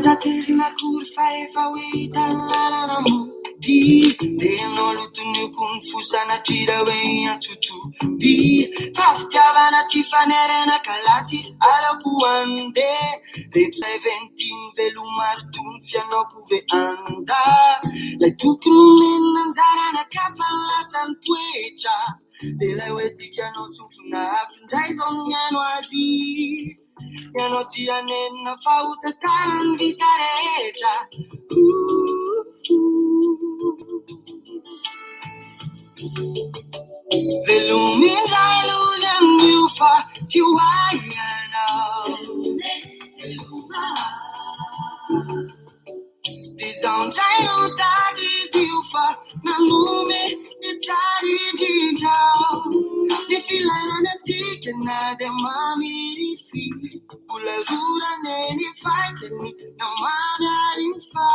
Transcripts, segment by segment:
Za terina kurfa efa hoita lalana mody dia anao lotoniko ny fosanatira hoe atsotoby fa fitiavana tsy fanerana kalasy izy alako andeha rehefa eventiny velomaro tony fianako ve anda lay tokony menina anjarana ka fa lasany toetra dia lay hoetikanao sofina afindray zao miano azy Piano tianenna fauta taran vitareja Velumin jailulan yufa tiwayana Dizon jailu tadi diufa namume itari jinjao Defilana na tikena de mami rifi Ula jura neni faiteni na mami arinfa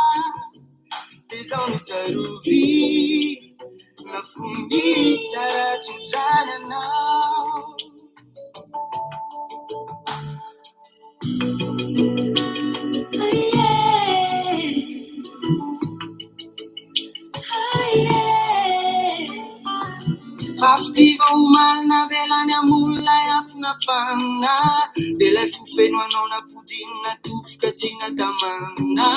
Dizon taruvi na fundita tujana now Faftiva umana velany amulla afna fana Dela fufeno anona pudina tufka tina tamana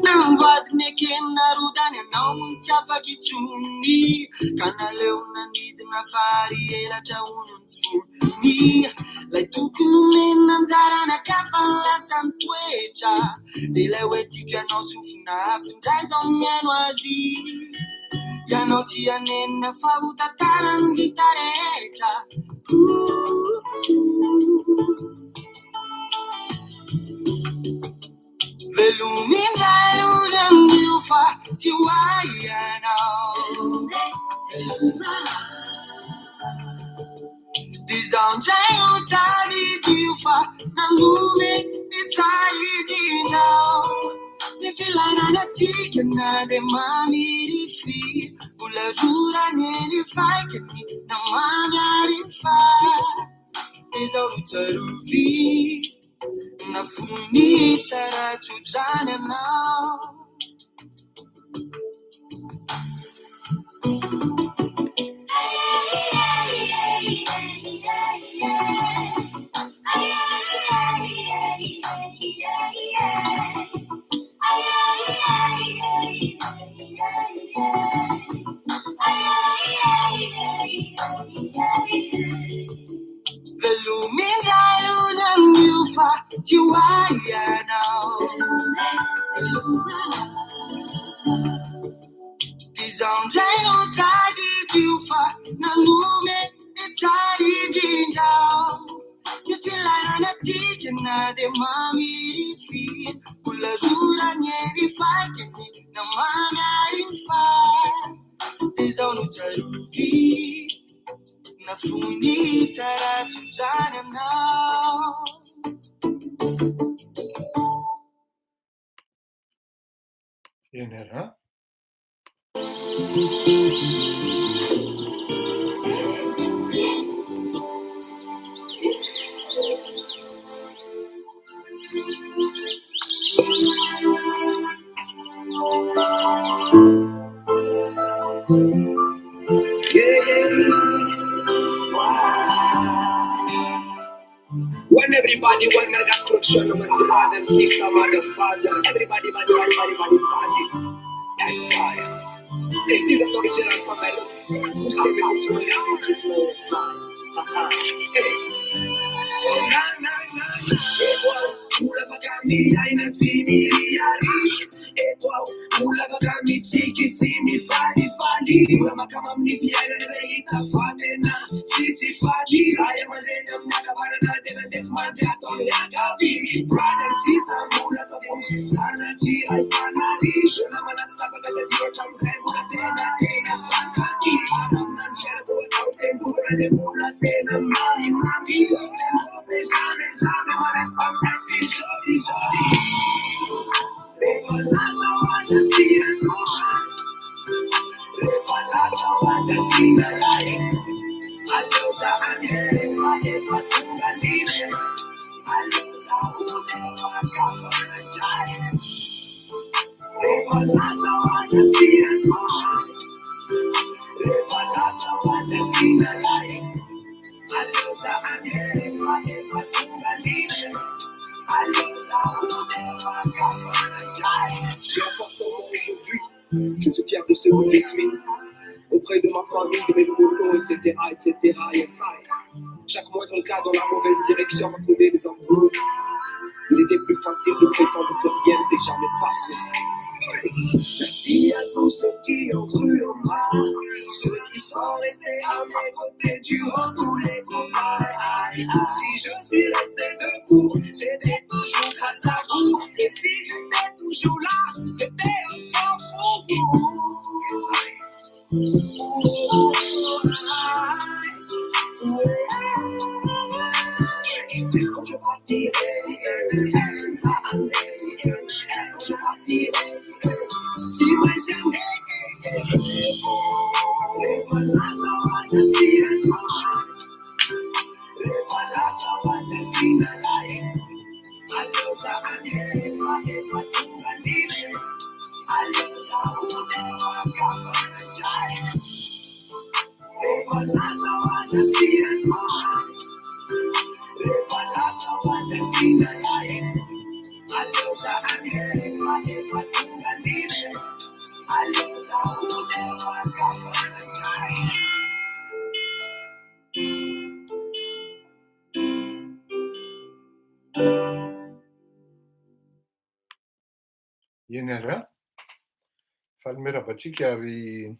Namvad nekena rudani anao mtiapa kichuni Kana leo nanidina fari ela jaunan funi Lai tukunu mena nzarana kafala santuecha Dela wetika no sufna afindaiza mnyeno azi Piano tianenna fauta taran vitareja Velumin jailulan yufa tiwayana Dizon jailu tadi yufa nangume itali jinjao Nifilana na tikena de mami rifi Ula jura neli faikeni na mami arinfa Eza utaruvi na funita ratujana now Velumin jailunan yufa tiwayana Dizon jailu tadi yufa nanume itari jinjao Nifilana na tikena de mami rifi Ula jura nyeri faikeni na mami arinfa Dizon utaruvi na funita ratujana now ಏನರ When everybody want mega structure, no man brother, sister, mother, father, everybody, body. That's why. This is an original song. I love acoustic original flow song. Hey. Oh na na na na. Mula vakami aina sini riari. Mula vakami chiki sini fali. Mula makama mnisi aina neleita fatena. Sisi fali. Aya manena mnaka barana dena dekmante atom yagavi. Brother and sister mula kapom sana chi alfanari. Mula manasta bagaza diyo chamse mula tena fakati. Adam nan shago auten mula de mula tena mami. Shame maras pampi sorry. Refalazo vas a seguir no. Refalazo vas a seguir ahí. Alusa angele vaya patunga libre. Alusa uno acaba de echar. sinalai aleo za anhefa efa tonga lile aleo za j'ai un forcément aujourd'hui, je suis fier de ce que je suis, auprès de ma famille, de mes potos, etc., etc., yes, chaque mois, ton cas dans la mauvaise direction m'a causé des embrouilles. Il était plus facile de prétendre que rien ne s'est jamais passé. Merci à tous ceux qui ont cru en moi, ceux qui sont restés à mes côtés durant tous les combats. Si je suis resté debout, c'était toujours grâce à vous. Et si j'étais toujours là, c'était encore pour vous. Quand je partirai, ça allait. Quand je partirai, si moi j'aimais, et voilà ça va se signer. Et voilà ça va se signer. Allo ça allait, et pas tout gagner. Allo ça et voilà ça va se signer. Et voilà ça va se signer. Allo ça allait, et pas tout gagner. Allo ça Ienara, falmerabatsika ary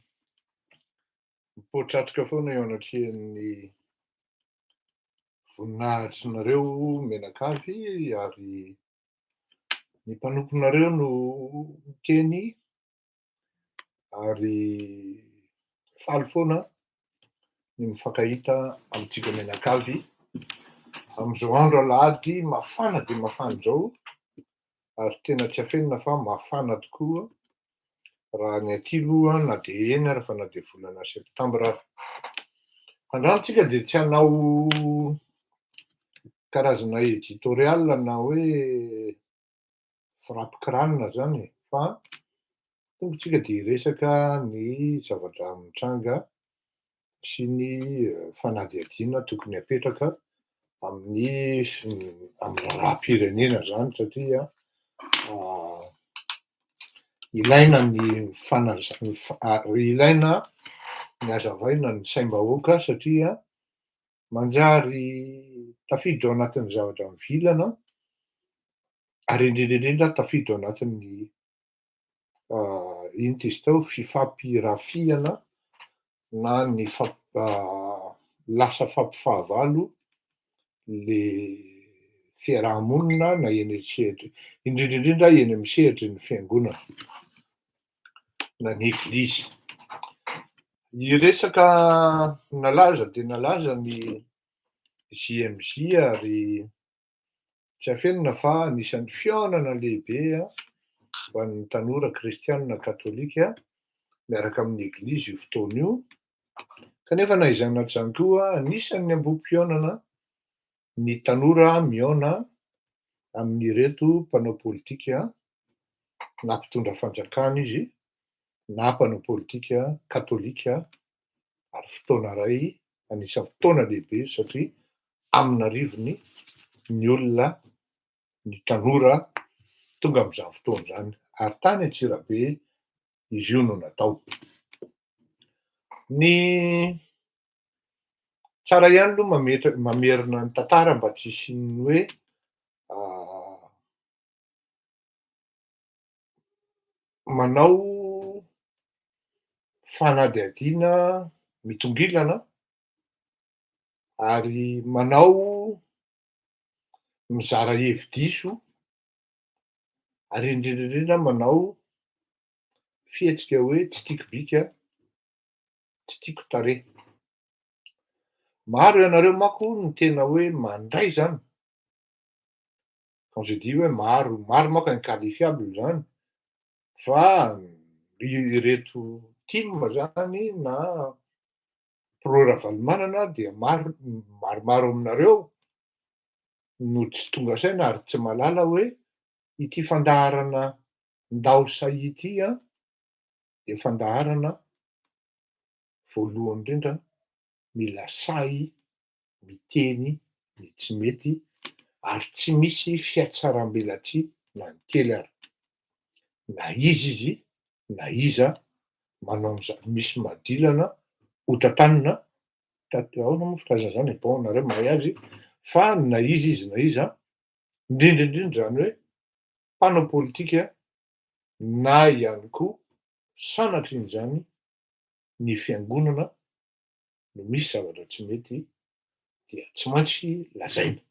mipoatratrika foana eo anatrehan'ny voninahitrinareo menakavy ary ny mpanomponareo no miteny ary faly foana ny mifankahita amintsika menakavy amin'izao andro alahady mafana dia mafana izao ary tena tsy afenina fa mafana tokoa raha ny aty aloha na dia eny ary fa na dia volana septambra ary. Andranotsika dia tsy hanao karazana éditorial na hoe frapi-kiranina zany fa tongotsika dia resaka ny zavatra mitranga sy ny fanadihadiana tokony hapetraka amin'ny raharaham-pirenena zany satria ilaina ny ilaina ny hazavaina ny saim-bahoaka satria manjary tafiditra ao anatin'ny zavatra mivilana ary indrindraindrindra tafiditra ao anatin'ny ino ty izy tao fifampirafiana na ny lasa fampifahavalo le fiarahamonina na eny sehatra indrindraindrindra eny amin'ny sehatry ny fiangonana na ny eglizy. Resaka nalaza dia nalaza ny JMJ ary tsy afenina fa anisan'ny fihaonana lehibe ho an'ny tanora kristianina katolika miaraka amin'ny eglizy io fotoana io, kanefa na izany izany koa anisan'ny ambom-pionana ny tanora mihaona amin'ireto mpanao politika na mpitondra fanjakana izy na mpanao politika katolika ary fotoana iray anisan'ny fotoana lehibe satria amin'arivony ny olona ny tanora tonga amin'izany fotoana izany ary tany Antsirabe izy io no natao. Ny tsara ihany aloha mamerina ny tantara mba tsy hisian'ny hoe manao fanadihadiana mitongilana ary manao mizara hevi-diso ary indrindraindrindra manao fihetsika hoe tsy tiako bika, tsy tiako tarehy. Maro ianareo manko no tena hoe mandray zany. Quand je dis hoe maro manko inqualifiable zany fa ireto team zany na pro-ravalomanana dia maromaro aminareo no tsy tonga saina ary tsy mahalala hoe ity fandaharana ndao say ity dia fandaharana voalohany indrindra mila say, miteny ny tsy mety, ary tsy misy fiatsaram-belatry na ny kely ary. Na izy, na iza manao an'izany misy madilana, hotatanina, ahoana moa firazana zany e, bon nareo mahay azy, fa na izy na iza, indrindrandrindra zany hoe mpanao politika na ihany koa sanatrin'izany ny fiangonana no misy zavatra tsy mety dia tsy maintsy lazaina.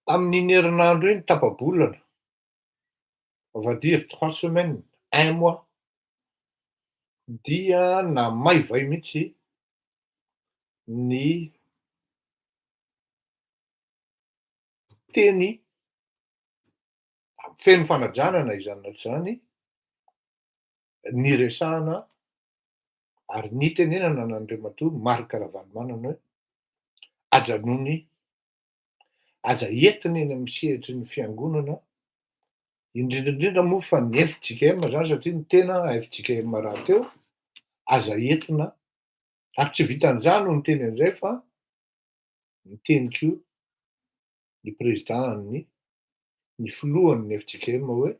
Amin'iny herinandro iny tapa-bolana, on va dire 3 semaines, 1 mois, dia namaivay mihitsy ny teny feno fanajana na izany na tsy zany, niresahana ary nitenenana n'Andriamatoa Marc Ravalomanana hoe hajanony aza entina eny amin'ny sehatry ny fiangonana, indrindrandrindra moa fa ny FJKM zany satria ny tena FJKM raha teo, aza entina, ary tsy vitan'izany no niteny an'izay fa niteny koa ny président ny filohan'ny FJKM hoe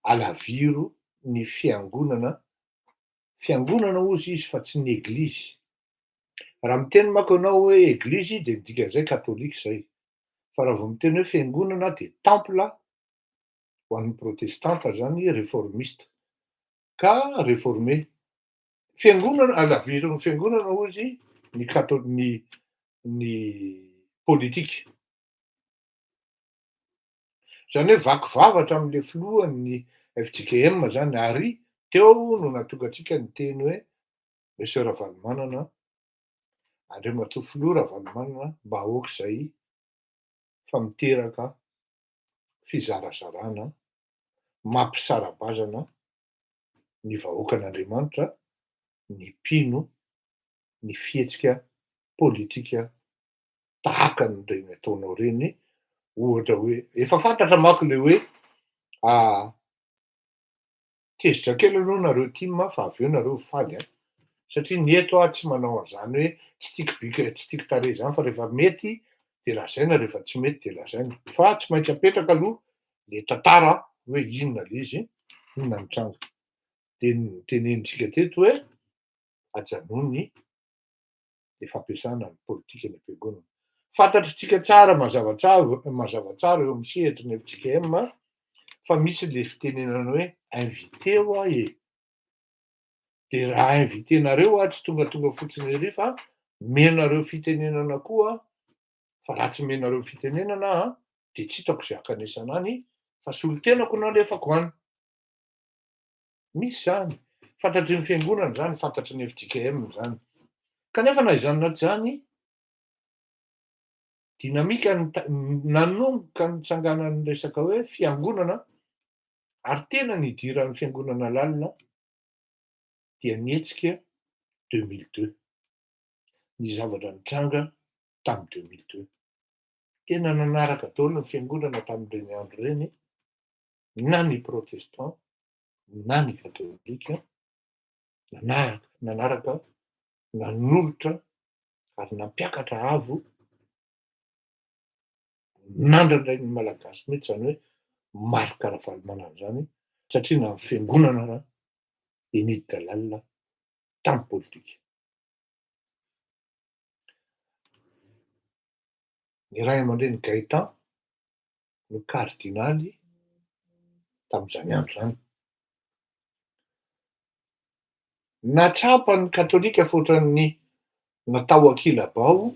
alaviro ny fiangonana ozy izy fa tsy ny eglizy. Raha miteny manko ianao hoe eglizy de midika an'izay katôlika zay, fa raha vao miteny hoe fiangonana de temple ho an'ny protestanta zany réformiste, ka réformé. Fiangonana, alaviron'ny fiangonana ozy ny politika. Zany hoe vaky vavatra am'le filohan'ny FJKM zany, ary teo no natongatsika niteny hoe Monsieur Ravalomanana, Andriamatoa filoha Ravalomanana mba aok'izay fa miteraka fizarazarana, mampisara-bazana ny vahoakan'Andriamanitra, ny mpino ny fihetsika politika tahaka an'ireny ataonao reny, ohatra hoe efa fantatra manko le hoe tezitra kely aloha nareo tia fa avy eo nareo faly satria ny eto tsy manao an'izany hoe tsy tiako bika, tsy tiako tarehy zany, fa rehefa mety de lazaina, rehefa tsy mety de lazaina, fa tsy maintsy apetraka aloha le tantara hoe inona le izy, inona ny tranga. De notenenitsika teto hoe hajanony le fampiasana ny politika ny am-piangonana. Fantatritsika tsara mazava tsara eo amin'ny sehatry ny FJKM fa misy le fitenenana hoe invité hoaho e. De raha invité nareo tsy tonga fotsiny ery fa menareo fitenenana koa, fa raha tsy menareo fitenenana de tsy hitako zay akanesana any fa solon-tenako no alefako any. Misy zany, fantatry ny fiangonana zany, fantatry ny FJKM zany. Kanefa na izany na tsy zany, dinamika nanomboka nitsanganan'ny resaka hoe fiangonana, ary tena nidiran'ny fiangonana lalina dia nihetsika 2002. Ny zavatra nitranga tamin'ny 2002. Tena nanaraka daholo ny fiangonana tamin'ireny andro ireny, na ny protestant, na ny katôlika, nanaraka, nanolotra ary nampiakatra avo nandradray ny malagasy mihitsy zany hoe Marc Ravalomanana zany, satria na ny fiangonana raha niditra lalina tamin'ny politika. Ny ray aman-dreny Gaëtan no kardinaly tamin'izany andro zany. Natsapa ny katôlika fohatran'ny natao ankila-bao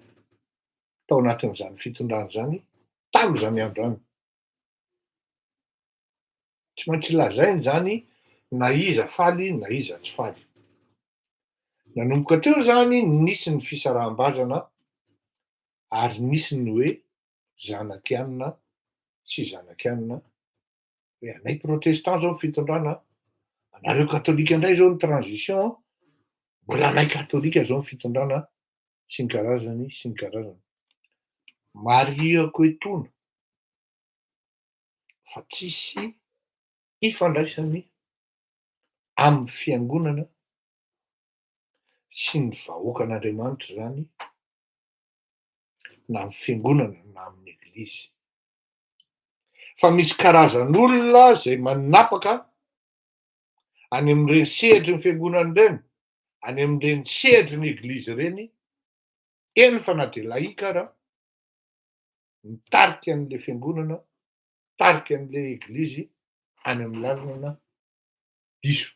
tao anatin'izany fitondrana zany tamin'izany andro any. Tsy maintsy lazaina zany na iza faly na iza tsy faly. Nanomboka teo zany nisy ny fisaraham-bazana ary nisy ny hoe zanak'ianona sy zanak'ianona, hoe anay protestant zao ny fitondrana, anareo katôlika indray zao ny transition, mbola anay katôlika zao ny fitondrana, sy ny karazany sy ny karazany. Mariako etona fa tsisy ifandraisany amin'ny fiangonana sy ny vahoakan'Andriamanitra zany na amin'ny fiangonana na amin'ny eglizy. Fa misy karazan'olona zay manapaka any amin'ireny sehatry ny fiangonana ireny, any amin'ireny sehatry ny eglizy ireny, eny fa na de laika ara, mitarika an'le fiangonana, mitarika an'le eglizy any amin'ny lalana diso.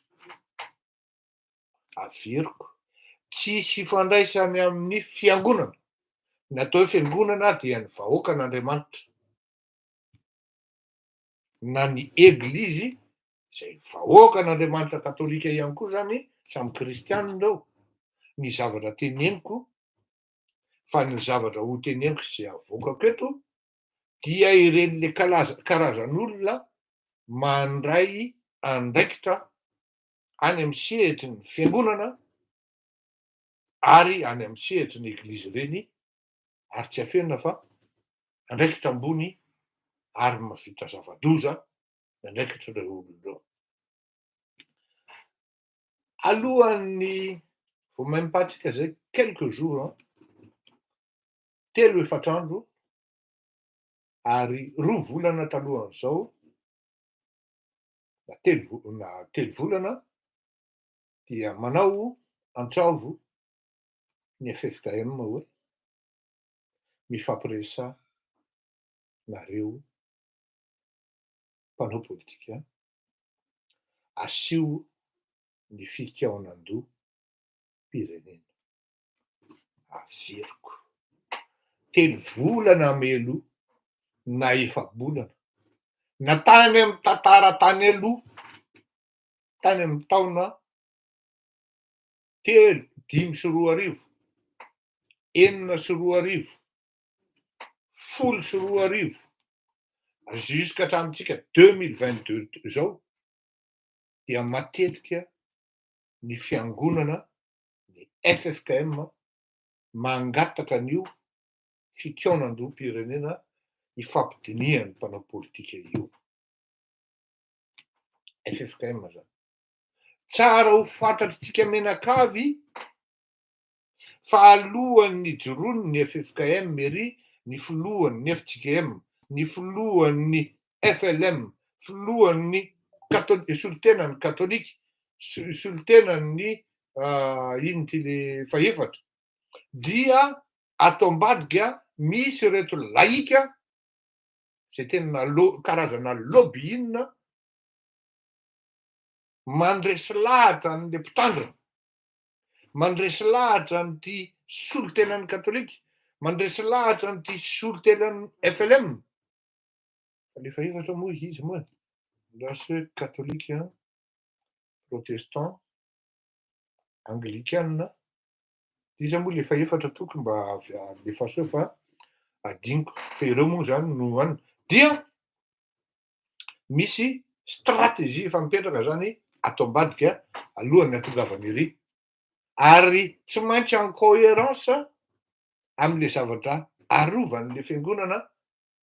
Averiko, tsisy ifandraisany amin'ny fiangonana. Ny atao hoe fiangonana dia ny vahoakan'Andriamanitra. Na ny eglizy zay vahoakan'Andriamanitra katolika ihany koa zany, samy kristianina ireo. Ny zavatra teneniko, fa ny zavatra ho teneniko sy avoakako eto, dia ireny le karazan'olona mandray andraikitra any amin'ny sehatry ny fiangonana ary any amin'ny sehatry ny eglizy ireny, ary tsy afenina fa andraikitra ambony ary mahavita zava-doza andraikitra ireo olona ireo. Alohan'ny vao mahimpatrika zay quelques jours, 3-4 andro ary 2 volana talohan'izao, na 3 volana, dia manao an-travo ny FFKM hoe mifampiresaka nareo mpanao politika, asio ny fikaonan-doha pirenena. Averiko, 3 volana melo na 4 bolana, na tany amin'ny tantara tany aloha, tany amin'ny taona 5 sy 2 arivo, 4 sy 2 arivo, 10 sy 2 arivo, jusqu'à hatramintsika 2022 zao, dia matetika ny fiangonana, ny FFKM, mangataka an'io fikaonan-doha pirenena ifampidinihan'ny mpanao politika io. FFKM zany. Tsara ho fantatritsika menakavy fa alohan'ny joroany FFKM ery, ny filohan'ny FJKM, ny filohan'ny FLM, filohan'ny solitenan'ny katolika, solitenan'ny ino ty le faefatra, dia ato ambadika misy reto laika zay tena karazana lobbying mandresy lahatra an'le mpitandrina, mandresy lahatra an'ity solitenan'ny katolika, mandresy lahatra an'ity solitenan'ny FLM. Le faefatra moa izy moa, lase katolika, protestant, anglikanina, izy moa le faefatra tokony mba alefaso fa adiniko, fa ireo moa zany no any. Dia misy stratégie efa mipetraka zany ato ambadika alohan'ny hatongavany ery, ary tsy maintsy en cohérence amin'le zavatra arovan'le fiangonana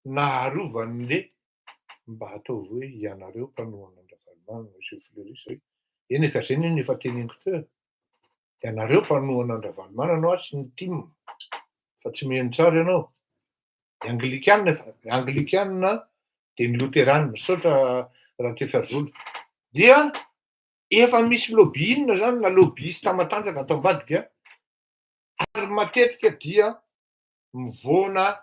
na arovan'le mba ataovy hoe ianareo mpanohana Andravalomanana, Monsieur Fleury, eny ka zay ny efa teneniko teo, ianareo mpanohana Andravalomanana sy ny team, fa tsy miheno tsara ianao. Anglikanina dia ny luteranina, saotra raha te fiarivolo, dia efa misy lobbying zany na lobbyiste matanjaka ato ambadika, ary matetika dia mivoana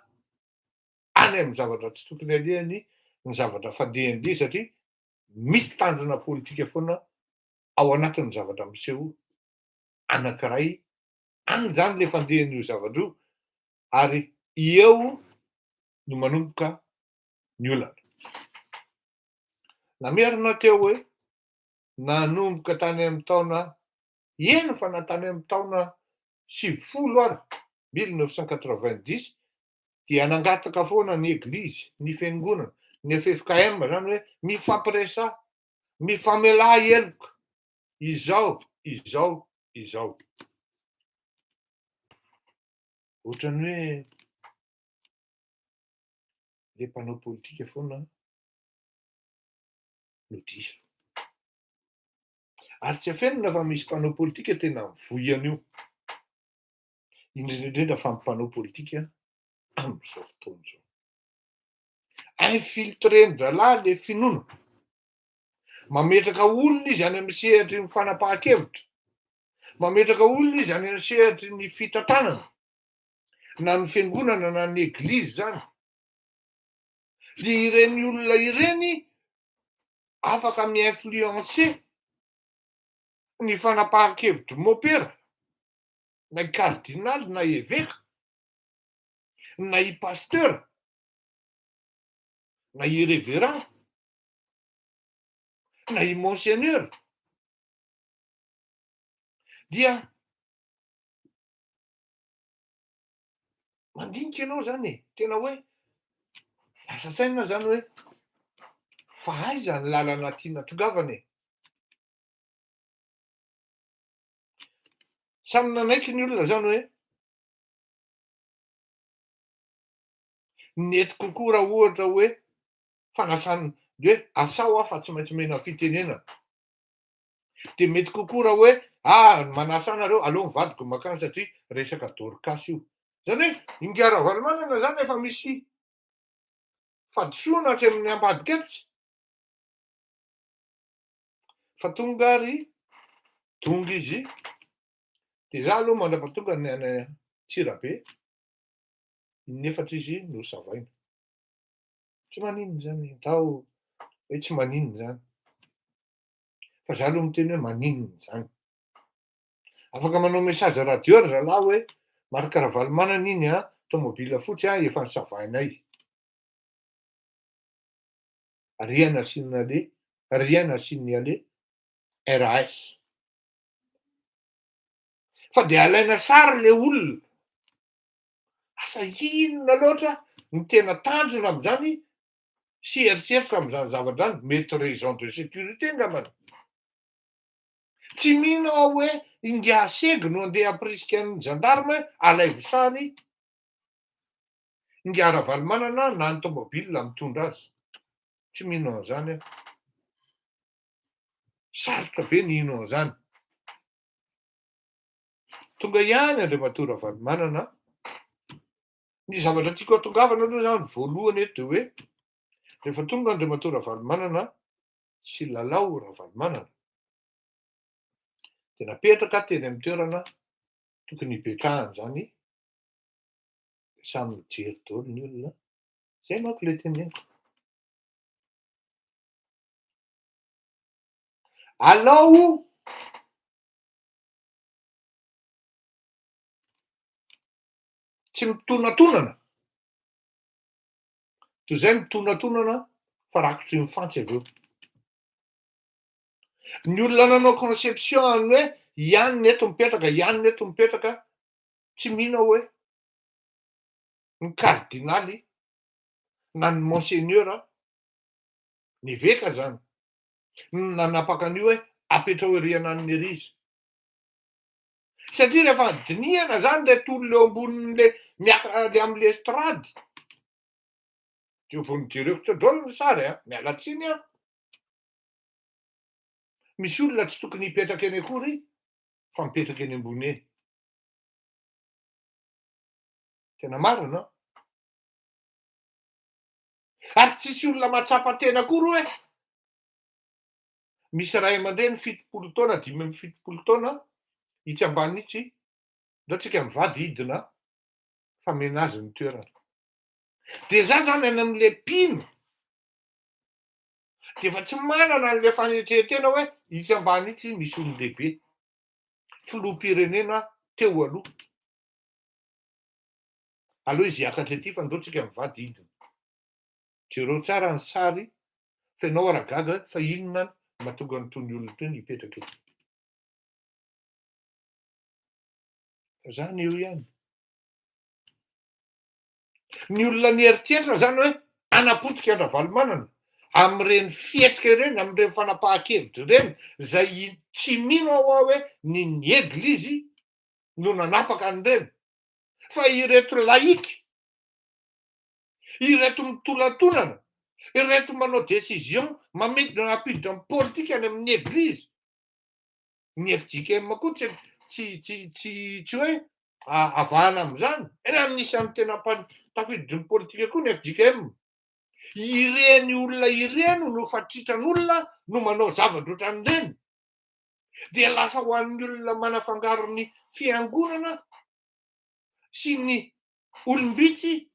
any amin'ny zavatra tsy tokony alehany, ny zavatra fandehandeha, satria misy tanjona politika foana ao anatin'ny zavatra miseho anankiray, any zany le fandehan'io zavatra io, ary eo no manomboka ny olana. Namerina teo hoe nanomboka tany amin'ny taona fa na tany amin'ny taona 70 ary, 1990, dia nangataka foana ny eglizy, ny fiangonana, ny FFKM zany hoe mifampiresaka, mifamela heloka, izao. Ohatrany hoe le mpanao politika foana no diso. Ary tsy afenina fa misy mpanao politika tena mivoy an'io. Indrindra fa mpanao politika amin'izao fotoana izao. Infiltren-dralahy le finoana. Mametraka olona izy any amin'ny sehatry ny fanapahan-kevitra. Mametraka olona izy any amin'ny sehatry ny fitantanana. Na ny fiangonana na ny eglizy zany. Dia ireny olona ireny afaka mi-influencer ny fanapahan-kevitry mopera, na i kardinaly, na i évêque, na i pasteur, na i révérend, na i monseigneur. Dia mandinika ianao zany e, tena hoe lasa saina zany hoe fa aiza ny lalana tiana tongavana e. Samy nanaiky ny olona zany hoe nety kokoa raha ohatra hoe fanasany hoe asao aho fa tsy maintsy mena fitenenana. De mety kokoa raha hoe manasa anareo aleo mivadiko makany satria resaka dorcas io. Zany hoe ingara valmanana zany efa misy fadisoana tsy amin'ny ambadiketsy. Fa tonga ary tonga izy. De za aloha mandrapatonga ny any Antsirabe. Inefatra izy no savaina. Tsy maninona zany, tao hoe tsy maninona zany. Fa za aloha miteny hoe maninona zany. Afaka manao message radio ry zalahy hoe Marc Ravalomanana iny tômôbila fotsy efa nisavainay. Rien n'a signalé RAS. Fa de alaina sary le olona. Asa inona loatra ny tena tanjona amin'izany sy eritseritra amin'izany zavatra zany, mety raison de sécurité angambany. Tsy mino aho hoe ingasego no andeha hampirisiky an'ny gendarme alaivo sary Ingia Ravalomanana na ny tômôbila mitondra azy. Tsy mino an'izany aho. Sarotra be ny hino an'izany. Tonga ihany Andriamatoa Ravalomanana. Ny zavatra tiako hatongavana aloha zany voalohany eto de hoe rehefa tonga Andriamatoa Ravalomanana sy lalao Ravalomanana de napetraka teny amin'ny toerana tokony hipetrahany zany. Samy mijery daholo ny olona. Zay manko le teneniko. Alao tsy mitonatonana. Toy izay mitonatonana fa rakotry ny fantsy avy eo. Ny olona nanao conception any hoe ihany ny eto mipetraka, tsy mino aho hoe ny kardinaly na ny monseigneur ny évêque zany nanapaka an'io hoe apetrao ery anan'ny eglizy. Satria rehefa dinihana zany le tolo eo ambonin'le miaka le amin'le estrady. De vao nijereko daholo ny sary miala tsiny aho. Misy olona tsy tokony hipetraka eny akory fa mipetraka eny ambony eny. Tena marina. Ary tsisy olona mahatsapa tena akory hoe misy ray aman-dreny 70 taona, 5 taona itsy ambany itsy ndao tsika mivady hidina famena azy ny toerana. De za zany any amin'le mpino de efa tsy manana an'le fanetrehatena hoe itsy ambany itsy misy olon-dehibe filoham-pirenena teo aloha. Aleo izy hiakatra ety fa ndao tsika mivady hidina. Jereo tsara ny sary fenao aragaga fa inona mahatonga an'itony olona itony hipetraka ety. Zany eo ihany. Ny olona nieritreritra zany hoe hanapotika Ravalomanana amin'ireny fihetsika ireny, amin'ireny fanapahan-kevitra ireny, izay tsy mino aho hoe ny eglizy no nanapaka an'ireny. Fa ireto laïque, ireto mitolatonana, ireto manao décision mampiditra amin'ny politika any amin'ny eglizy. ny FJKM koa tsy hoe avahana am'izany. Ena anisany tena tafiditry ny politika koa ny FJKM. Ireny olona ireny no fatritran'olona no manao zavatra ohatran'ireny. Dia lasa ho an'ny olona manafangaro ny fiangonana sy ny olombitsy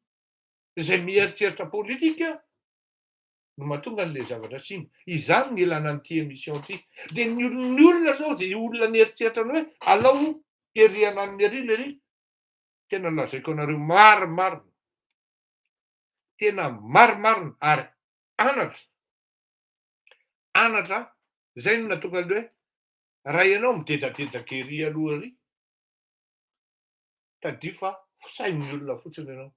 izay mieritreritra politika no mahatonga an'ilay zavatra simba. Izany ny ilana an'ity émission ity. Dia ny olona zao izay olona nieritreritra ny hoe alao erihana amin'ny arila ery. Tena lazaiko anareo marimarina. Tena marimarina ary anatra izay no natonga an'ilay hoe raha ianao midedadedaka ery aloha ery, tadia fa sain'ny olona fotsiny ianao.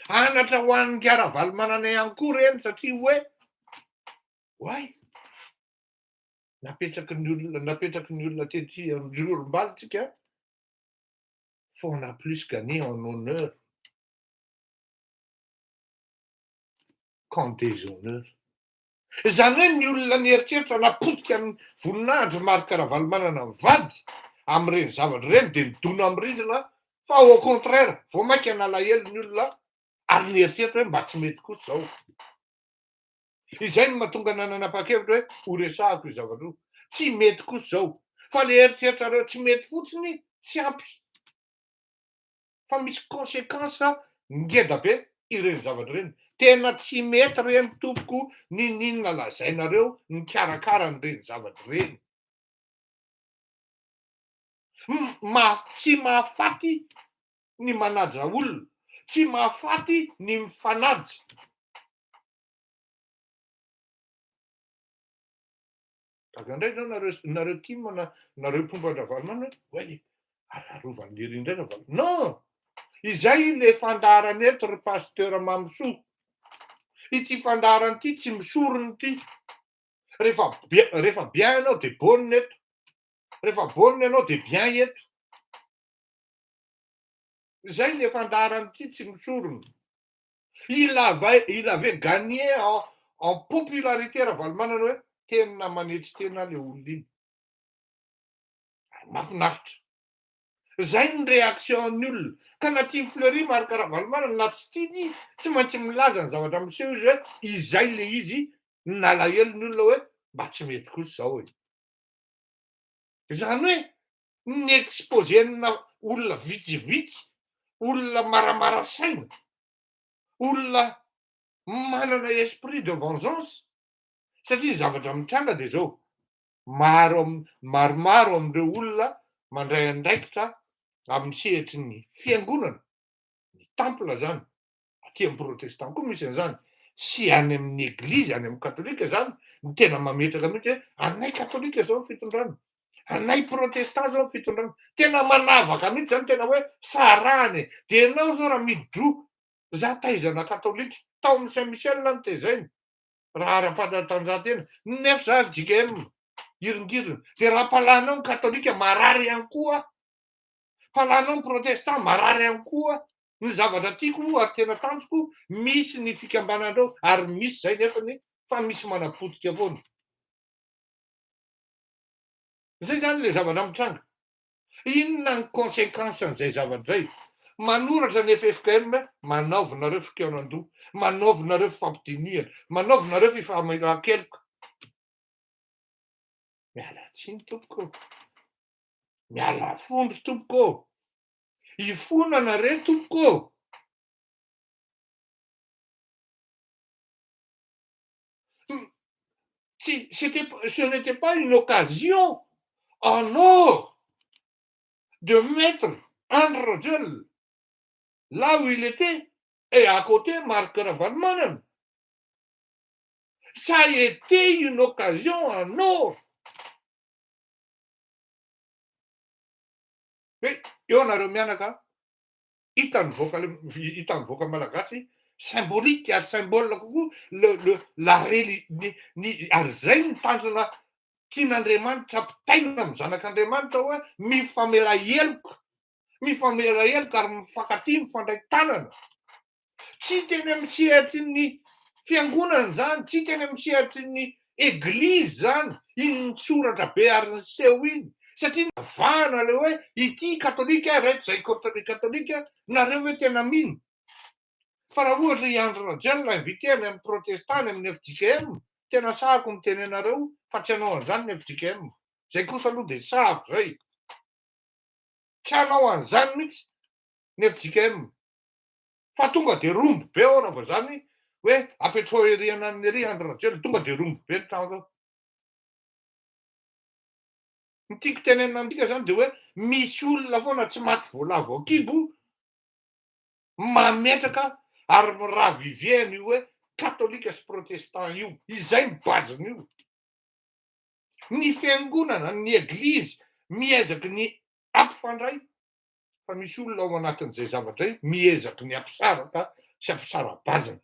Anatra ho an'ny Kiaravaly manana ihany koa reny satria hoe hoay napetraky ny olona tetry amin'Jorombal tsika fa on a plus gagné en honneur qu'en déshonneur. Izany hoe ny olona nieritreritra napotika amin'ny voninahitra maro Kiaravaly manana ny vady amin'ireny zavatra ireny dia nidona amin'rindrina fa au contraire vao mainka nalahelo ny olona ary nieritreritra hoe mba tsy mety kosa zao. Izay no mahatonga nanapa-kevitra hoe ho resahako io zavatra io. Tsy mety kosa zao. Fa le eritreritrareo tsy mety fotsiny tsy ampy. Fa misy conséquence ngeda be ireny zavatra ireny. Tena tsy mety reny tompoko ninona lazainareo nikarakara an'ireny zavatra ireny. Tsy mahafaty ny manaja olona. Tsy mahafaty ny mifanaja. Takandray zao nareo tia nareo mpomban-dravalomana hoe ararovan'ny ery indray raha. Non! Izay le fandarany eto ry pasteur Mamsoa. Ity fandarany ity tsy misorony ity. Rehefa bien ianao dia bonne eto. Rehefa bonne ianao dia bien eto. Izay le fandarany ity tsy misorony. Il avait gagné en popularité Ravalomanana hoe tena manetry tena le olona iny. Mahafinaritra. Zay ny réaction-ny olona. Ka na tia Fleury marika Ravalomanana na tsy tiany tsy maintsy milaza ny zavatra miseho izy hoe izay le izy nalahelo ny olona hoe mba tsy mety kosa zao e. Izany hoe ny exposena olona vitsivitsy, olona maramara saina, olona manana esprit de vengeance. Satria zavatra mitranga dia zao maromaro amin'ireo olona mandray andraikitra amin'ny sehatry ny fiangonana, ny temple zany, aty amin'ny protestant koa misy an'izany, sy any amin'ny eglizy, any amin'ny katolika zany, ny tena mametraka mihitsy hoe anay katolika zao ny fitondrana, anay protestant zao ny fitondrana, tena manavaka mihitsy zany, tena hoe sarahany. Dia ianao zao raha midroa, za taizana katolika, tao amin'ny Saint-Michel ny tezainy, raha ara-panatanjahantena, nefa za FJKM iringirina, dia raha palanao ny katolika marary ihany koa, palanao ny protestant marary ihany koa. Ny zavatra tiako ary tena tanjoko misy ny fikambanandreo ary misy zay nefany fa misy manapotika foana. Zay zany le zavatra mitranga. Inona ny conséquence an'izay zavatra zay? Manoratra ny FFKM manaovinareo fikaonan-doha, manaovinareo fampidinihana, manaovinareo fifamelan-keloka. Miala tsiny tompoko. Miala fondro tompoko. Ifonana re tompoko. Ce n'était pas une occasion en or de mettre André Rajol là où il était et à côté Marc Ravalomanana. Ça a été une occasion en or. Eo anareo mianaka, hitan'ny voaka malagasy, symbolique ary symbole kokoa ary zay ny tanjona tian'Andriamanitra ampitaina amin'ny zanak'Andriamanitra hoe mifamela heloka ary mifankatia mifandray tanana. Tsy teny amin'ny sehatry ny fiangonana zany, tsy teny amin'ny sehatry ny eglizy zany, iny soratra be ary ny seho iny, satria navahana le hoe ity katolika reto zay katolika nareo hoe tena mino. Fa raha ohatra André Rajel inviteny amin'ny protestany amin'ny FJKM, tena sahako miteny anareo fa tsy hanao an'izany ny FJKM. Zay kosa aloha de sahako zay. Tsy hanao an'izany mihitsy ny FJKM. Fa tonga de rombo be ao raha vao zany hoe apetrao eriana ny ery André Rajel, tonga de rombo be ny tango. Ny tiako tenenina amintsika zany de hoe misy olona foana tsy maty voalavo ao kibo mametraka ary rahaviveny io hoe katolika sy protestant io. Izay mibazina io. Ny fiangonana, ny eglizy miezaky ny ampifandray. Fa misy olona ao anatin'izay zavatra io miezaky ny ampisaraka sy ampisara-bazana.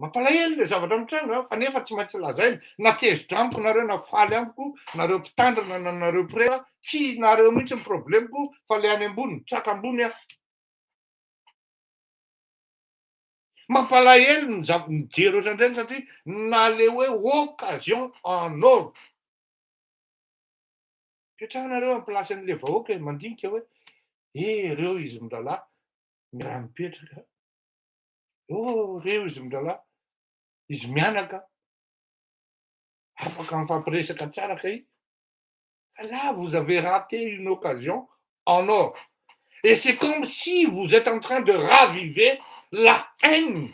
Mampalahelo le zavatra mitranga fa nefa tsy maintsy lazaina. Na tezitra amiko nareo, na faly amiko, nareo mpitandrina na nareo prera, tsy nareo mihitsy ny problemiko fa le any ambony, traka ambony aho. Mampalahelo ny jero ohatran'ireny satria na le hoe occasion en or. Petrahanareo amin'ny placen'le vahoaka mandinika hoe reo izy mirahalahy raha mipetraka. Reo izy mirahalahy izy mianaka afaka mifampiresaka tsara kay. Là vous avez raté une occasion en or. Et c'est comme si vous êtes en train de raviver la haine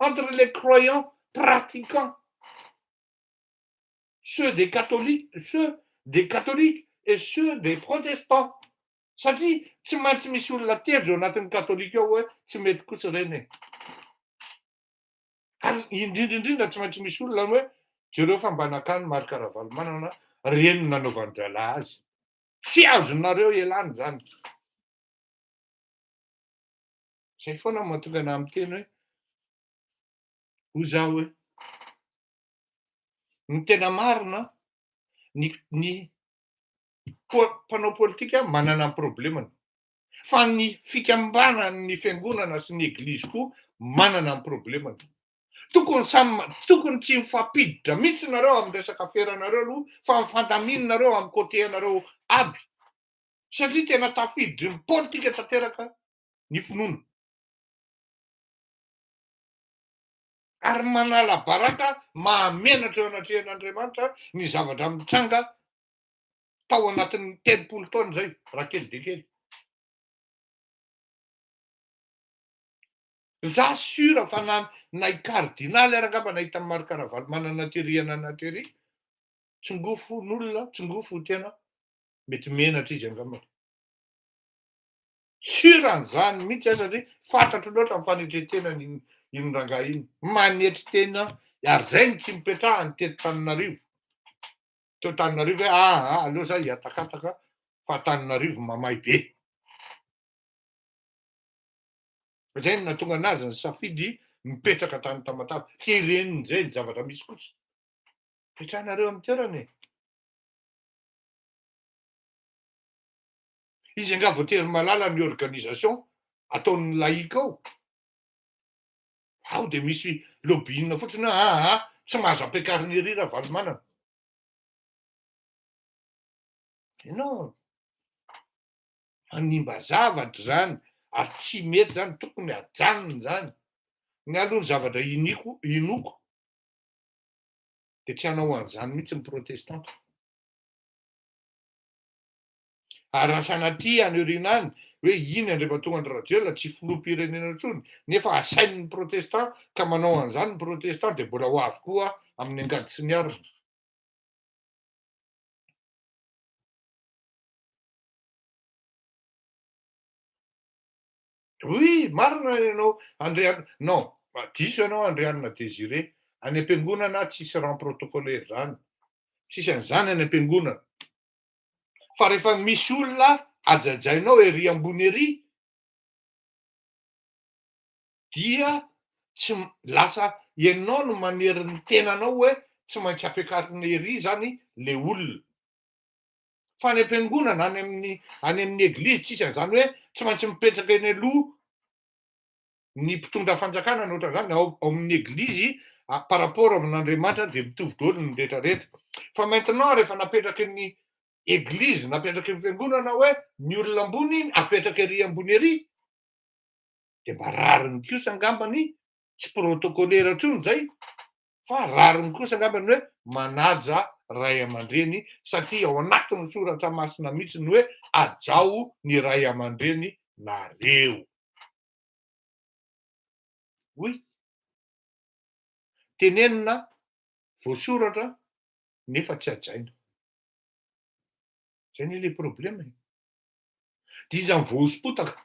entre les croyants pratiquants, ceux des catholiques et ceux des protestants. Satria tsy maintsy misy olona tejo anatin'ny katolika ao hoe tsy mety kosa reny. Ary indrindra tsy maintsy misy olona hoe jereo fambanakany Marc Ravalomanana reny nanaovandrala azy. Tsy azonareo ialany zany. Zay foana mahatonga anahy miteny hoe hoy zaho hoe ny tena marina ny mpanao politika manana ny problemany. Fa ny fikambanan'ny fiangonana sy ny eglizy koa manana ny problemany. Tokony tsy mifampiditra mihitsy nareo amin'ny resaka feranareo aloha fa mifandaminareo amin'ny côté anareo aby. Satria tena tafiditra ny politika tanteraka ny finoana. Ary manala baraka mahamenatra eo anatrehan'Andriamanitra ny zavatra mitranga tao anatin'ny 80 taona zay, raha kely de kely. Za sura fa na i kardinaly ary angamba nahita Marc Ravalomanana terihana anatery, tsingofo n'olona, tsingofo tena mety menatra izy angamba. Sura an'izany mihitsy satria fantatro loatra amin'ny fanetretena iny rangahy iny. Manetry tena ary zay tsy mipetrahany teto Tananarivo. Teo Tananarivo hoe aleo za hiatakataka fa Tananarivo mamay be. Zay no nahatonga anazy ny safidy mipetraka tany Tamatave. Hereniny zay ny zavatra misy kosa. Petrahanareo amin'ny toerany. Izy nga voatery malala ny organisation ataon'ny laïque ao. Ao de misy lobbying fotsiny tsy mahazo ampiakariny ery Ravalomanana. Non. Manimba zavatra zany ary tsy mety zany tokony hajanony zany. Ny aloha ny zavatra inoko de tsy hanao an'izany mihitsy ny protestanta. Ary raha sanaty aneorinany hoe iny andriamatonga André Rajel tsy filoham-pirenena intsony nefa asain'ny protestant ka manao an'izany ny protestant de mbola ho avy koa amin'ny angady sy ny arina. Oui, marina ianao non, diso ianao Andrianina Désiré, any am-piangonana tsisy rang protocolaire zany. Tsisy an'izany any am-piangonana. Fa rehefa misy olona ajajainao ery ambony ery dia tsy lasa ianao no manery ny tenanao hoe tsy maintsy ampiakarina ery zany le olona. Fa any am-piangonana any amin'ny eglizy tsisy an'izany hoe tsy maintsy mipetraka eny aloha ny mpitondra fanjakana ohatran'izany ao amin'ny eglizy par rapport amin'Andriamanitra dia mitovy daholo ny rehetrarehetra. Fa maintenant rehefa napetraky ny eglizy, napetraky ny fiangonana hoe ny olona ambony apetraky ery ambony ery, dia mba rariny kosa angambany, tsy protocolaire intsony zay, fa rariny kosa angambany hoe manaja ray aman-dreny, satria ao anatin'ny soratra masina mihitsy ny hoe ajao ny ray aman-dreny nareo. Oy, tenenina voasoratra nefa tsy ajaina. Zay le problema. Dia iza ny voaspotaka?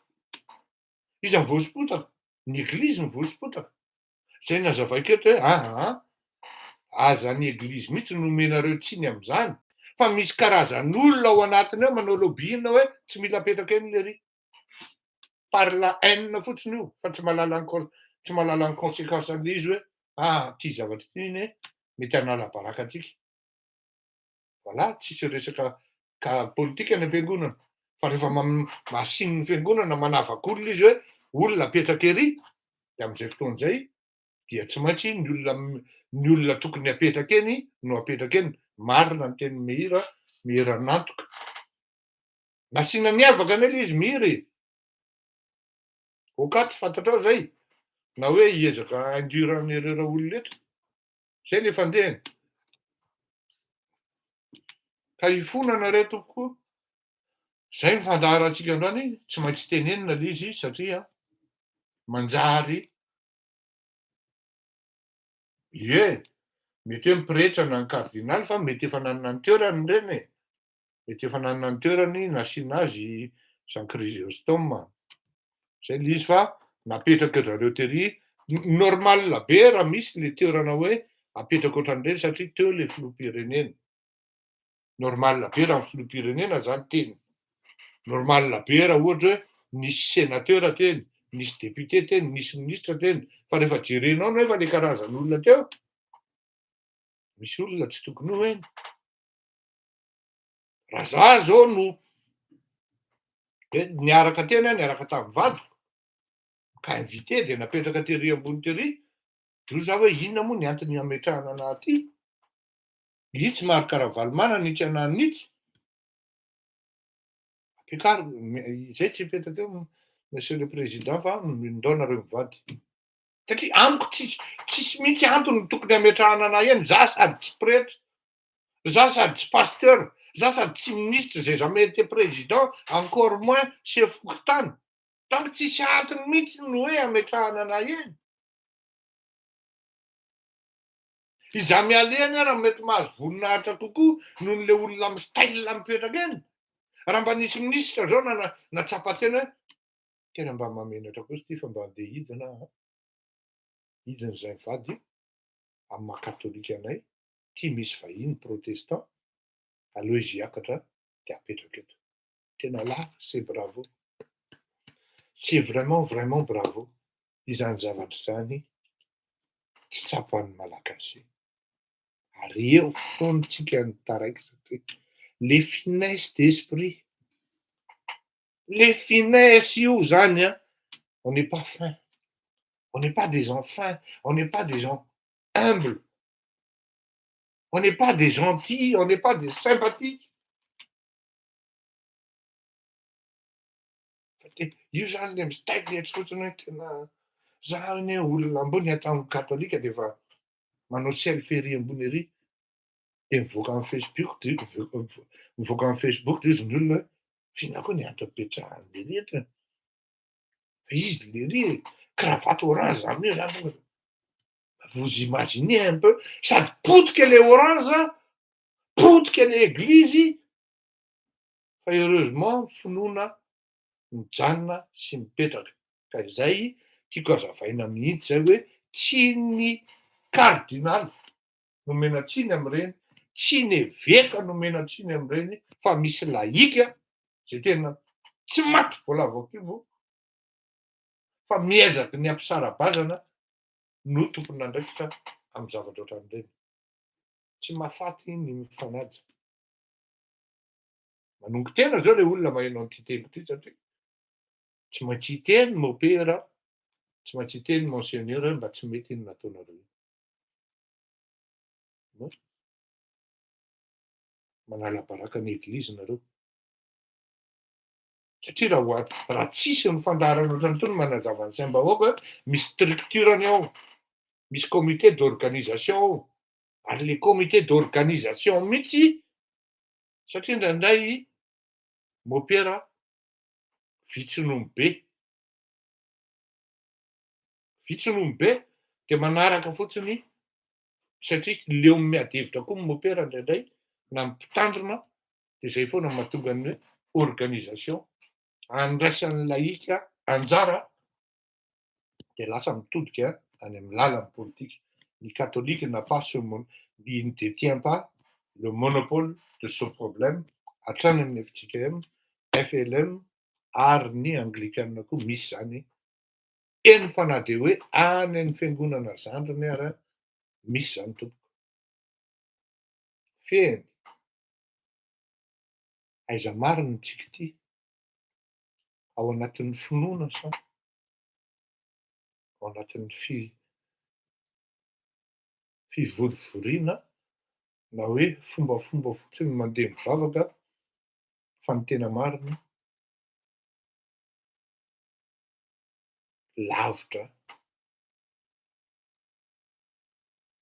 Iza ny voaspotaka? Ny eglizy ny voaspotaka. Zay nazavaiko eto hoe aza ny eglizy mihitsy nomenareo tsiny amin'izany. Fa misy karazan'olona ao anatiny ao manao lobbyina hoe tsy mila apetraka eny lery. Par la haine fotsiny io, fa tsy mahalala ny conséquence an'izy hoe ty zavatra ty mety hanala baraka atsika. Voilà, tsisy resaka politika ny am-piangonana. Fa rehefa masiny ny fiangonana manavaka olona izy hoe olona apetraka ery, dia amin'izay fotoan'izay dia tsy maintsy ny olona tokony apetraka eny no apetraka eny. Marina ny teny mihira nantoka. Nasiana niavaka anie izy mihiry. Oka tsy fantatrao zay, na hoe hiezaka induran'ireo olona eto. Zay le fandehany. Ka hifonana reto koa. Zay ny fandaharantsika androany, tsy maintsy tenenina le izy satria manjary mety hoe mipretra na ny kardinaly fa mety efa nanana ny toerany reny. Mety efa nanana ny toerany nasiana azy Jean Chrysostome. Zay le izy fa napetraka zareo tery. Normal be raha misy le toerana hoe apetraka ohatran'ireny satria teo le filoham-pirenena. Normal be raha ny filoham-pirenena zany teny. Normal be raha ohatra hoe nisy sénateur teny, nisy député teny, nisy ministre teny. Fa rehefa jerenao nefa le karazan'olona teo, misy olona tsy tokony ho eny. Raha za zao no niaraka teny niaraka tamin'ny vadiko, ka invité dia napetraka tery ambony tery, dia za hoe inona moa ny antony ametrahana anahy aty? Io tsy maharo valimana nitsy anahy nitsy. Zay tsy hipetraka eo, monsieur le président, fa ndao nareo mivady. Satria amiko tsisy mihitsy antony tokony ametrahana anahy eny. Za sady tsy pretra, za sady tsy pasteur, za sady tsy ministre, j'ai jamais été président, encore moins chef fokontany. Donc tsisy antony mihitsy ny hoe ametrahana anahy eny. Iza miala eny raha mety mahazo voninahitra kokoa noho le olona amin'ny style mipetraka eny. Raha mba nisy ministre zao natsapa tena hoe tena mba mamenatra kosa ty fa mba andeha hidina. Hidina zay mivady amin'ny maha-katolika anay, ty misy vahiny protestant, aleo izy hiakatra dia apetraka eto. Tena là, c'est bravo. C'est vraiment bravo. Izany zavatra zany tsy tsapan'ny malagasy. Ary eo fotoantsika ny taraiky satria les finesses d'esprit. Les finesses io zany on n'est pas fin. On n'est pas des gens fins, on n'est pas des gens humbles. On n'est pas des gentils, on n'est pas des sympathiques. Io zany le mistake eritreretina hoe tena za ine olona ambony ataon'ny katolika dia efa manao selfie ambony ery dia mivoaka amin'ny Facebook dia izy ny olona hoe fina koa ny antony-petrahany lery eto. Fa izy lery cravatte orange zany io zany. Vous imaginez un peu, sady potika le orange, potika le eglizy, fa heureusement finoana mijanona sy mipetraka. Ka izay tiako hazavaina mihitsy zay hoe tsy ny kardinaly nomena tsiny amin'ireny, tsy ny évêque nomena tsiny amin'ireny, fa misy laïka zay tena tsy maty voalavo kibo fa miezaka ny ampisara-bazana no tompony nandraikitra amin'ny zavatra ohatran'ireny. Tsy mahafaty ny mifanaja. Manongo tena zao le olona maheno an'ity telo ity satria tsy maintsy hiteny mopera, tsy maintsy hiteny monseigneur mba tsy mety ny nataonareo. Manala-baraka ny eglizy nareo. Satria raha tsisy ny fandaharana ohatrany itony manazava ny saim-bahoaka hoe misy structurany ao, misy comité d'organisation ao. Ary le comité d'organisation mihitsy, satria indraindray mopera vitsonomy be. Vitsonomy be de manaraka fotsiny satria leo miadevitra koa ny mopera indraindray na mpitandrina de zay foana mahatonga ny hoe organisation. Andraisan'ny laika anjara de lasa mitodika any amin'ny lalan'ny politika. Ny catholique n'a pas il ne détient pas le monopole de ce problème. Hatrany amin'ny FJKM, FLM ary ny anglicanina koa misy zany. Eny fa na de hoe any amin'ny fiangonana zandriny ary misy zany tompoko. Feny aiza marina tsika ity ao anatin'ny finoana sa ao anatin'ny fivorivoriana na hoe fombafomba fotsiny mandeha mivavaka fa ny tena marina lavitra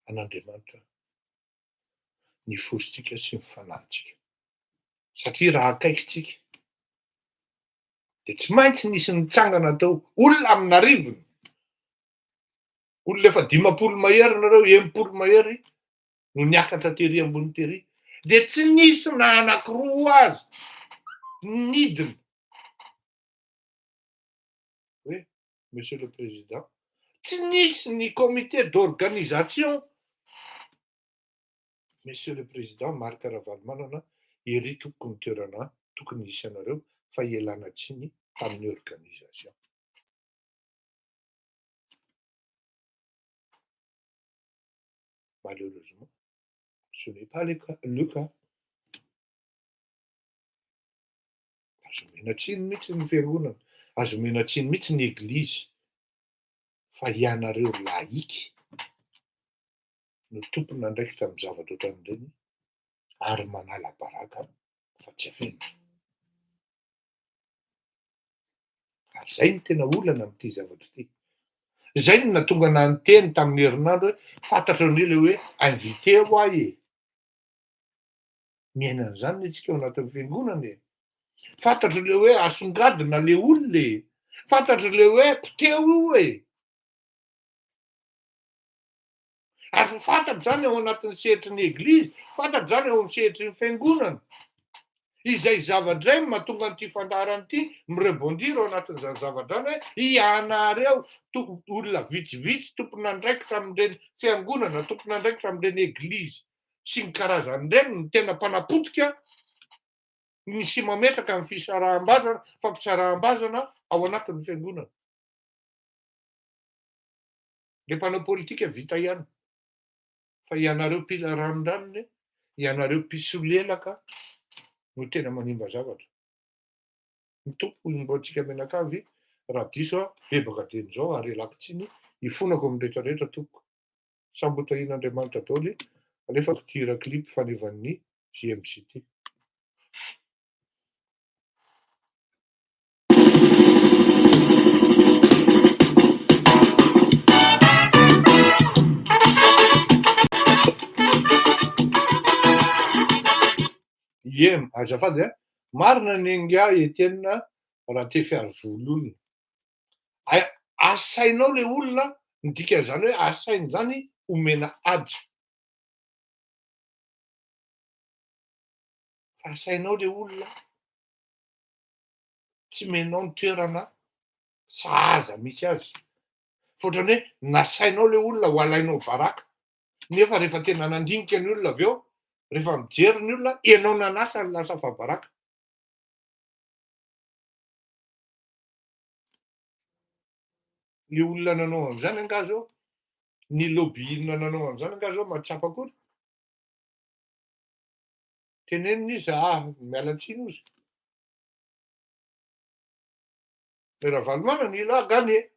an'Andriamanitra ny fositsika sy ny fanahintsika. Satria raha akaikitsika de tsy maintsy nisy nitsangana tao olona amin'arivony. Olona efa 50 mahery nareo, 80 mahery no niakatra tery ambony tery. De tsy nisy na anakiroa azy nidina hoe Monsieur le Président, tsy nisy ny comité d'organisation. Monsieur le Président, Marc Ravalomanana, ery tokony ny toerana tokony hisy anareo fa ialana tsiny tamin'ny organisation. Malheureusement, ce n'est pas le cas. Azo mena tsiny mihitsy ny fiangonana, azo mena tsiny mihitsy ny eglizy fa ianareo laiky no tompona andraikitra amin'ny zavatra ohatran'ireny ary manala baraka fa tsy afenitra. Ary zay ny tena olana amin'ity zavatra ity. Zay no nahatonga nanteny tamin'ny herinandro hoe fantatra ny le hoe invité ho ahy e. Miaina an'izany ny tsika ao anatin'ny fiangonana e. Fantatra le hoe asongadina le olona e. Fantatra le hoe mpiteo io e. Ary fantatra zany ao anatin'ny sehatry ny eglizy, fantatra zany ao amin'ny sehatry ny fiangonana. Izay zavatra izay mahatonga an'ity fandaharana ity mirebondir ao anatin'izany zavatra izany hoe ianareo olona vitsivitsy tompona andraikitra amin'ireny fiangonana, tompona andraikitra amin'ireny eglizy sy ny karazan'ireny ny tena mpanapotika ny sy mametraka amin'ny fisaraham-bazana, fampisaraham-bazana ao anatin'ny fiangonana. Le mpanao politika vita ihany. Fa ianareo mpila ranondranony, ianareo mpisolelaka no tena manimba zavatra. Mitompo imbaontsika menakavy raha diso bebaka dian'izao ary alako tsiny hifonako amin'ny rehetrarehetra tompoko. Sambo tahian'Andriamanitra daholo alefako tira clip fanevan'ny JMC ty. Azafady marina ny nga Etienne raha te fiary voly olona. Asainao le olona, ny dikan'izany hoe asainy zany omena ady. Asainao le olona, tsy menao ny toerana sahaza misy azy. Fotrany hoe nasainao le olona ho alainao baraka, nefa rehefa tena nandinika ny olona avy eo, rehefa mijery ny olona, ianao nanasa ny lasa fahabaraka. Le olona nanao an'izany anga zao, ny lobbying nanao an'izany anga zao mahatsapa akory. Teneniny izy miala tsiny ozy. Le Ravalomanana il a gagné.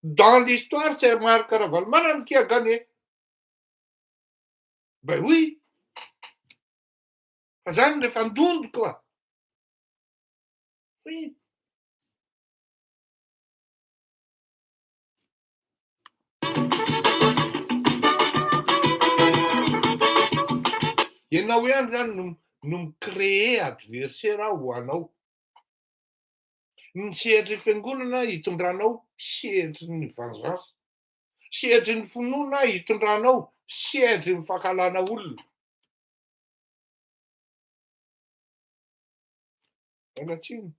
Dans l'histoire, c'est Marc Ravalomanana qui a gagné. Ben oui. Fa zany rehefa andondo koa. Oui. Ianao ihany zany no mi-créer adversaire ho anao. Ny sehatry ny fiangonana hitondranao sehatry ny vengeance. Sehatry ny finoana hitondranao sehatry ny fankalana olona. Angatsiny.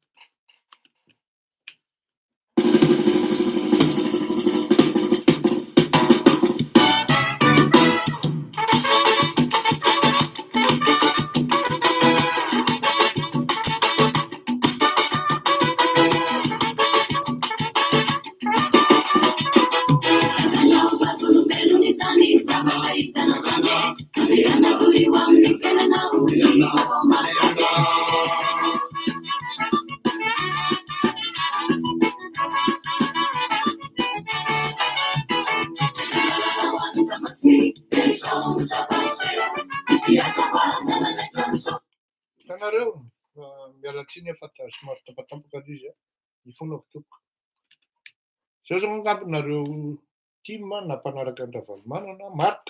Tanareo mialatsiny efa somary tampatampaka izy ny fonako toko. Zao zao angambonareo team na mpanaraka ny Ravalomanana, Marc,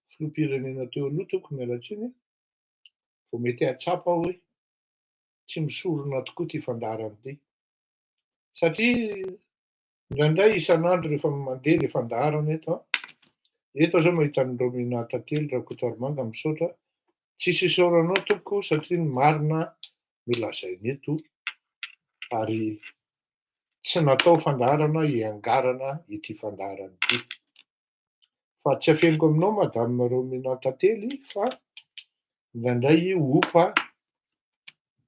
filoham-pirenena teo aloha toko mialatsiny, vao mety hatsapa hoe tsy misorona tokoa ty fandaharana ty. Satria indraindray isan'andro rehefa mandeha le fandaharana eto zao mahita ny Romina tantely Rakotoarimanga misaotra, tsisy isaoranao toko satria ny marina nolazainy eto ary tsy natao fandaharana hiangarana ity fandaharana ity. Fa tsy afeniko aminao madame Romina tantely fa indraindray opa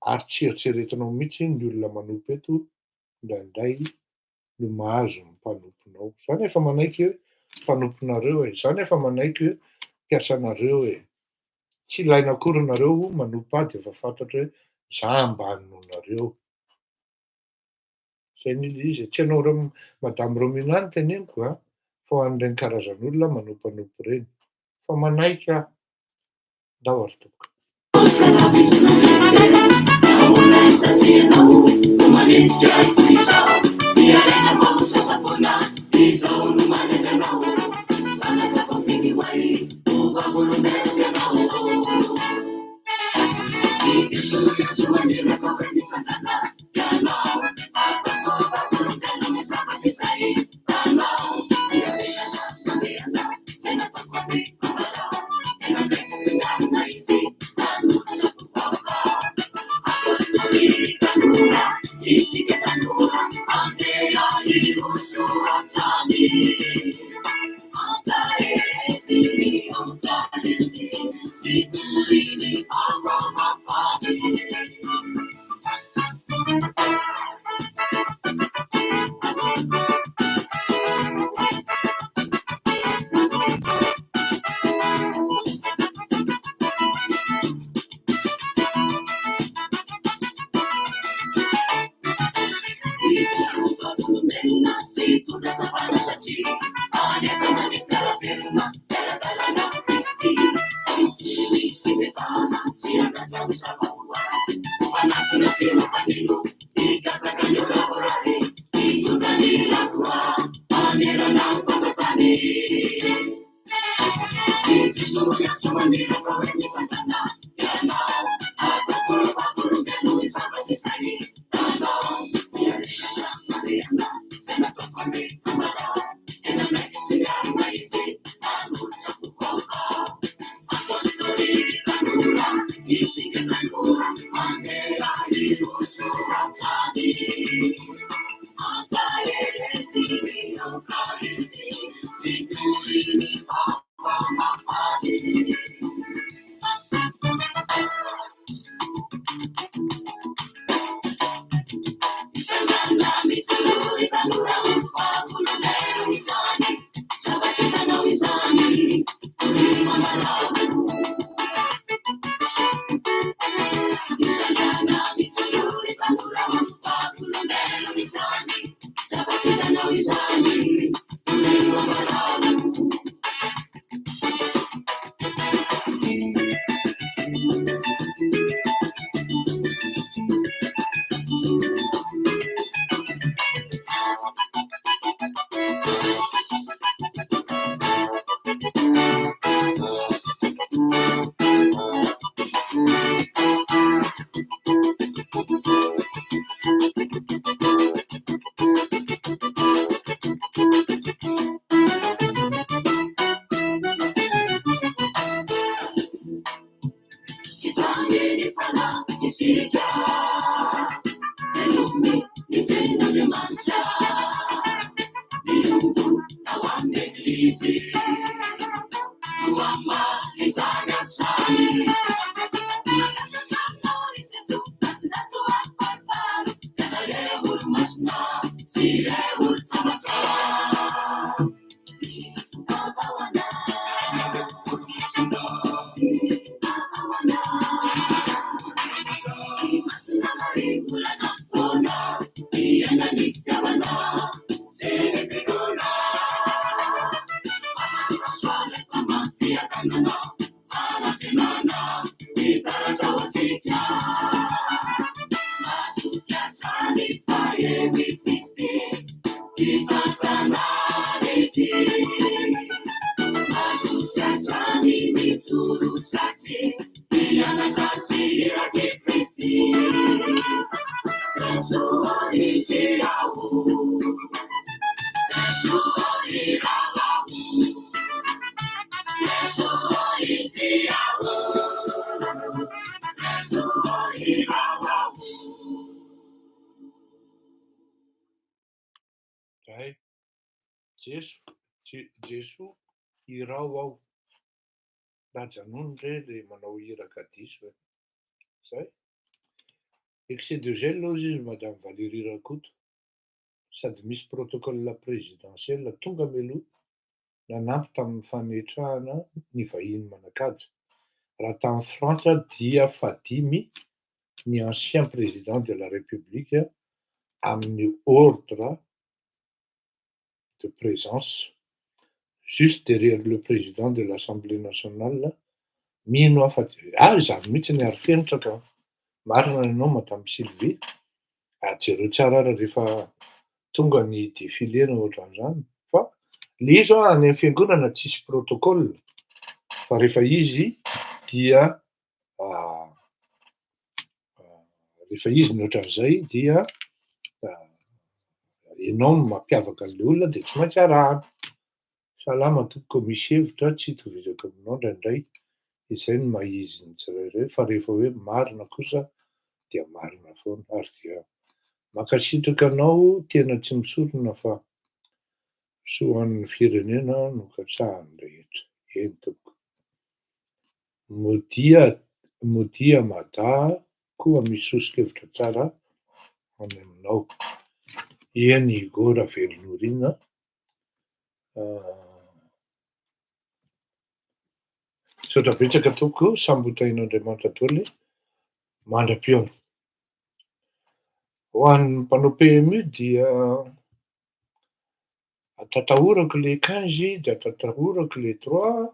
ary tsy eritreretinao mihitsy ny olona manopo eto indraindray no mahazo ny mpanomponao. Zany efa manaiky hoe mpanomponareo zany efa manaiky hoe mpiasanareo tsy ilaina akory nareo manompo ahy de efa fantatra hoe za ambany nohonareo. Zay ny izy. Tsy ianao madame Romina ny teneniko fa ho an'ireny karazan'olona manomponompo reny. Fa manaiky aho. Ndao ary toka. Elumi nitend'Andriamanitra miombo ao amin'ny eglizy no amalizany an-tsary Nakantanao Jesu asidaso apafaro tena ireo olo masina sy ireo olo tsamatsara Vavawana olo masina Vavawana masina maringolana foana iana ny fitiavana sy ny finoana Soale pamafiakanana fanatenana itaratra atsika matokiatrany fahery Kristi itatanarety matokiatrany mitsoro satry ianatra sy iraky Kristi Jesua itiao Jesua irao Jesua itiao Jesua irao Zay, Jesu irao ao. Lajanony le manao hira kadiso. Zay. Excès de gel aloha izy Madame Valérie Rakoto. Sady misy protocole présidentielle tonga meloa nanampy tamin'ny fanetrahana ny vahiny manakaja. Raha tamin'ny Frantsa dia fadimy ny ancien président de la République amin'ny ordre de présence juste derrière le président de l'Assemblée nationale mino afa-ty zany mihitsy ny ary fenitra ka marina ianao Madame Sylvie jereo tsara ary rehefa tonga ny défilé na ohatran'izany fa le izy any amin'ny fiangonana tsisy protocole fa rehefa izy dia rehefa izy ny ohatran'izay dia ianao no mampiavaka an'le olona dia tsy maintsy arahana. Salama tompoko misy hevitra tsy hitovizako aminao indraindray izay no maha-izy ny tsirairay fa rehefa hoe marina kosa dia marina foana ary dia mankasitraka anao tena tsy misorona fa soahan'ny firenena no katsahany rehetra. Eny tompoko. Modia madà koa misy sosokevitra tsara any aminao. Eny Hugo Ravelonoriana misaotra betsaka tompoko sambotain'Andriamanitra Daholo mandram-piona. Ho an'ny mpanao PMU dia atatahorako le 15 dia atatahorako le 3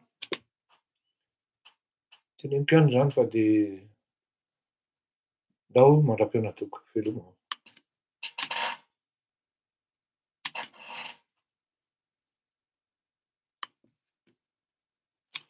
teneniko ihany zany fa dia ndao mandram-piona tompoko velomao.